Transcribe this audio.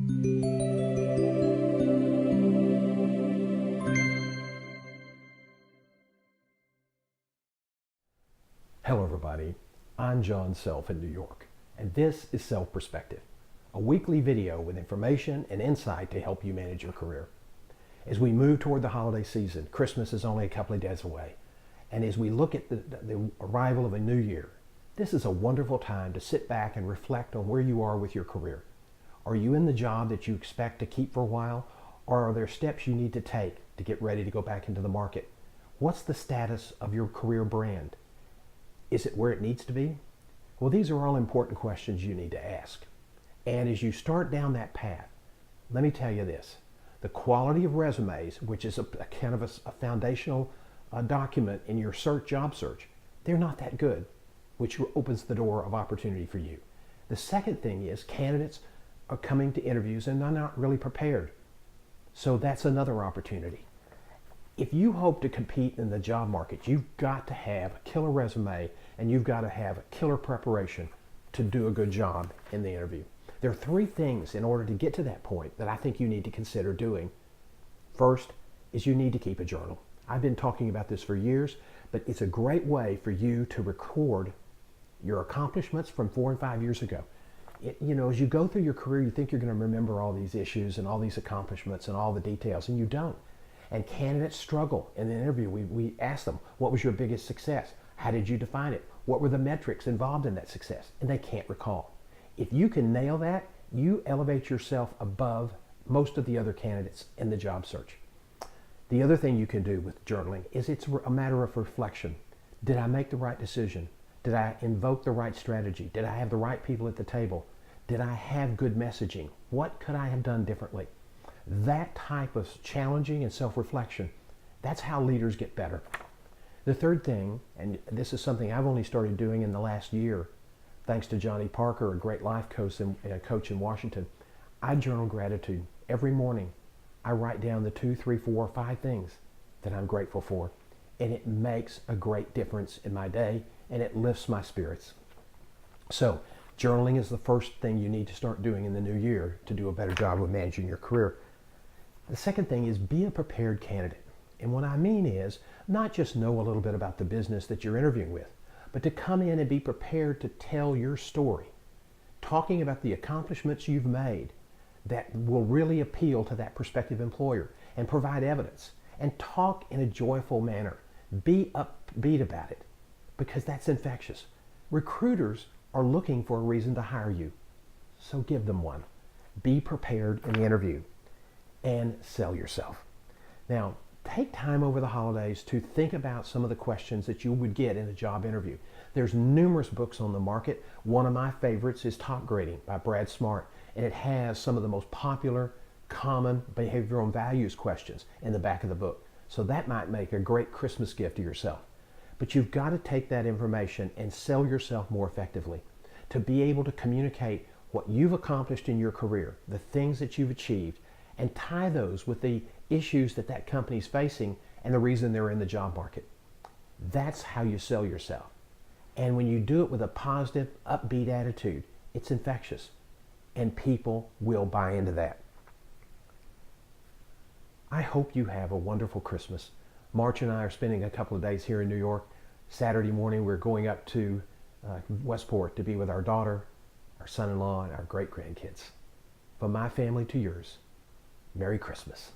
Hello everybody, I'm John Self in New York, and this is Self Perspective, a weekly video with information and insight to help you manage your career. As we move toward the holiday season, Christmas is only a couple of days away, and as we look at the arrival of a new year, this is a wonderful time to sit back and reflect on where you are with your career. Are you in the job that you expect to keep for a while, or are there steps you need to take to get ready to go back into the market? What's the status of your career brand? Is it where it needs to be? Well, these are all important questions you need to ask. And as you start down that path, let me tell you this. The quality of resumes, which is a kind of a foundational document in your job search, they're not that good, which opens the door of opportunity for you. The second thing is candidates are coming to interviews and they're not really prepared. So that's another opportunity. If you hope to compete in the job market, you've got to have a killer resume and you've got to have a killer preparation to do a good job in the interview. There are three things in order to get to that point that I think you need to consider doing. First is you need to keep a journal. I've been talking about this for years, but it's a great way for you to record your accomplishments from 4 and 5 years ago. As you go through your career, you think you're going to remember all these issues and all these accomplishments and all the details, and you don't. And candidates struggle in the interview. We ask them, what was your biggest success? How did you define it? What were the metrics involved in that success? And they can't recall. If you can nail that, you elevate yourself above most of the other candidates in the job search. The other thing you can do with journaling is it's a matter of reflection. Did I make the right decision? Did I invoke the right strategy? Did I have the right people at the table? Did I have good messaging? What could I have done differently? That type of challenging and self-reflection, that's how leaders get better. The third thing, and this is something I've only started doing in the last year, thanks to Johnny Parker, a great life coach in Washington, I journal gratitude. Every morning, I write down the 2, 3, 4, 5 things that I'm grateful for, and it makes a great difference in my day, and it lifts my spirits. So, journaling is the first thing you need to start doing in the new year to do a better job of managing your career. The second thing is be a prepared candidate. And what I mean is not just know a little bit about the business that you're interviewing with, but to come in and be prepared to tell your story, talking about the accomplishments you've made that will really appeal to that prospective employer and provide evidence, and talk in a joyful manner. Be upbeat about it because that's infectious. Recruiters are looking for a reason to hire you, so give them one. Be prepared in the interview and sell yourself. Now, take time over the holidays to think about some of the questions that you would get in a job interview. There's numerous books on the market. One of my favorites is Top Grading by Brad Smart, and it has some of the most popular, common behavioral and values questions in the back of the book. So that might make a great Christmas gift to yourself. But you've got to take that information and sell yourself more effectively to be able to communicate what you've accomplished in your career, the things that you've achieved, and tie those with the issues that that company's facing and the reason they're in the job market. That's how you sell yourself. And when you do it with a positive, upbeat attitude, it's infectious. And people will buy into that. I hope you have a wonderful Christmas. March and I are spending a couple of days here in New York. Saturday morning, we're going up to Westport to be with our daughter, our son-in-law, and our great-grandkids. From my family to yours, Merry Christmas.